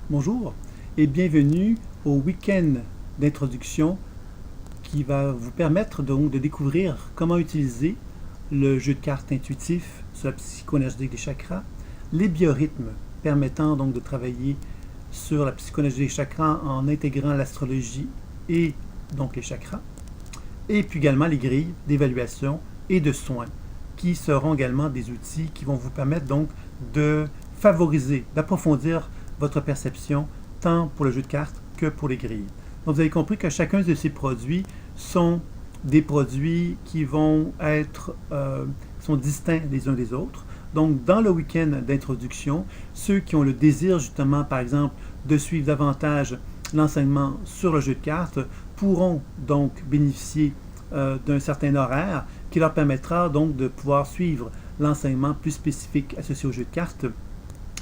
Bonjour et bienvenue au week-end d'introduction qui va vous permettre donc de découvrir comment utiliser le jeu de cartes intuitif sur la psycho-énergétique des chakras, les biorhythmes permettant donc de travailler sur la psycho-énergie des chakras en intégrant l'astrologie et donc les chakras, et puis également les grilles d'évaluation et de soins qui seront également des outils qui vont vous permettre donc de favoriser, d'approfondir votre perception tant pour le jeu de cartes que pour les grilles. Donc vous avez compris que chacun de ces produits sont des produits qui vont être sont distincts les uns des autres. Donc dans le week-end d'introduction, ceux qui ont le désir justement par exemple de suivre davantage l'enseignement sur le jeu de cartes pourront donc bénéficier d'un certain horaire qui leur permettra donc de pouvoir suivre l'enseignement plus spécifique associé au jeu de cartes.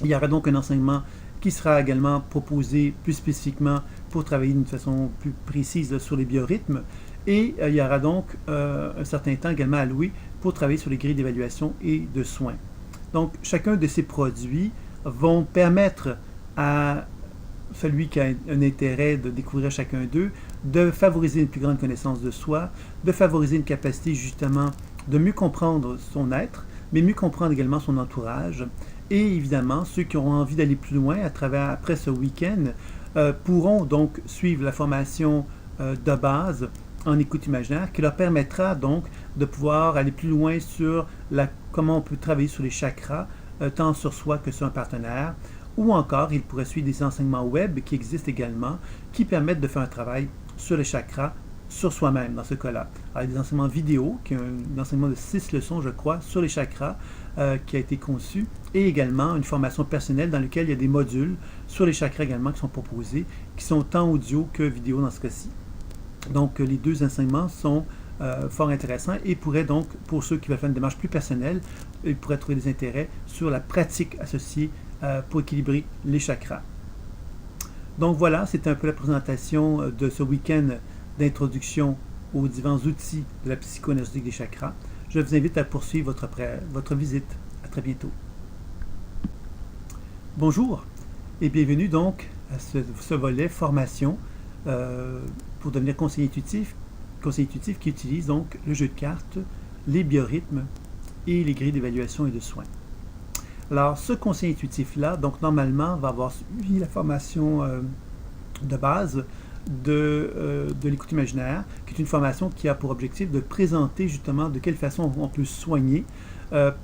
Il y aura donc un enseignement qui sera également proposé plus spécifiquement pour travailler d'une façon plus précise sur les biorhythmes. Et il y aura donc un certain temps également alloué pour travailler sur les grilles d'évaluation et de soins. Donc chacun de ces produits vont permettre à celui qui a un intérêt de découvrir chacun d'eux, de favoriser une plus grande connaissance de soi, de favoriser une capacité justement de mieux comprendre son être, mais mieux comprendre également son entourage. Et évidemment, ceux qui auront envie d'aller plus loin après ce week-end pourront donc suivre la formation de base en écoute imaginaire qui leur permettra donc de pouvoir aller plus loin sur comment on peut travailler sur les chakras, tant sur soi que sur un partenaire. Ou encore, ils pourraient suivre des enseignements web qui existent également, qui permettent de faire un travail sur les chakras, sur soi-même dans ce cas-là. Alors, il y a des enseignements vidéo, qui est un enseignement de 6 leçons, je crois, sur les chakras, qui a été conçu, et également une formation personnelle dans laquelle il y a des modules sur les chakras également qui sont proposés, qui sont tant audio que vidéo dans ce cas-ci. Donc, les deux enseignements sont fort intéressants et pourraient donc, pour ceux qui veulent faire une démarche plus personnelle, ils pourraient trouver des intérêts sur la pratique associée pour équilibrer les chakras. Donc voilà, c'était un peu la présentation de ce week-end d'introduction aux divers outils de la psycho-énergétique des chakras. Je vous invite à poursuivre votre visite. À très bientôt. Bonjour et bienvenue donc à ce volet formation pour devenir conseiller intuitif qui utilise donc le jeu de cartes, les biorhythmes et les grilles d'évaluation et de soins. Alors, ce conseil intuitif-là, donc normalement, va avoir suivi la formation de base de l'écoute imaginaire, qui est une formation qui a pour objectif de présenter justement de quelle façon on peut soigner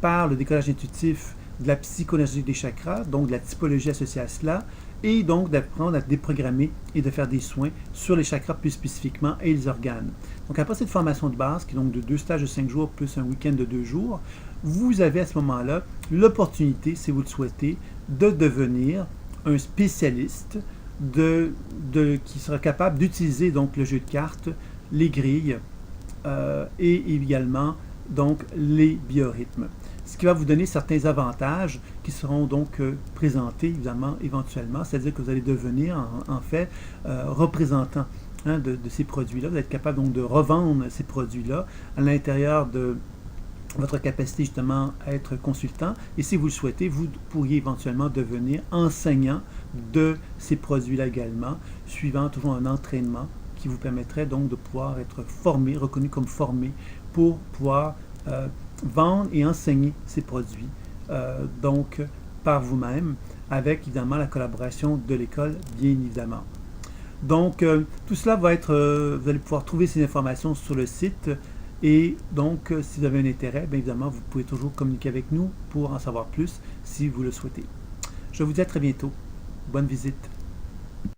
par le décollage intuitif de la psycho-énergie des chakras, donc de la typologie associée à cela, et donc d'apprendre à déprogrammer et de faire des soins sur les chakras plus spécifiquement et les organes. Donc après cette formation de base, qui est donc de 2 stages de 5 jours plus un week-end de 2 jours, vous avez à ce moment-là l'opportunité, si vous le souhaitez, de devenir un spécialiste qui sera capable d'utiliser donc le jeu de cartes, les grilles et également donc les biorhythmes. Ce qui va vous donner certains avantages qui seront donc présentés évidemment éventuellement, c'est-à-dire que vous allez devenir en fait représentant de ces produits-là. Vous êtes capable donc de revendre ces produits-là à l'intérieur de votre capacité justement à être consultant. Et si vous le souhaitez, vous pourriez éventuellement devenir enseignant de ces produits-là également, suivant toujours un entraînement qui vous permettrait donc de pouvoir être formé, reconnu comme formé pour pouvoir vendre et enseigner ces produits donc par vous-même, avec évidemment la collaboration de l'école, bien évidemment. Donc tout cela va être, vous allez pouvoir trouver ces informations sur le site et donc si vous avez un intérêt, bien évidemment vous pouvez toujours communiquer avec nous pour en savoir plus si vous le souhaitez. Je vous dis à très bientôt. Bonne visite.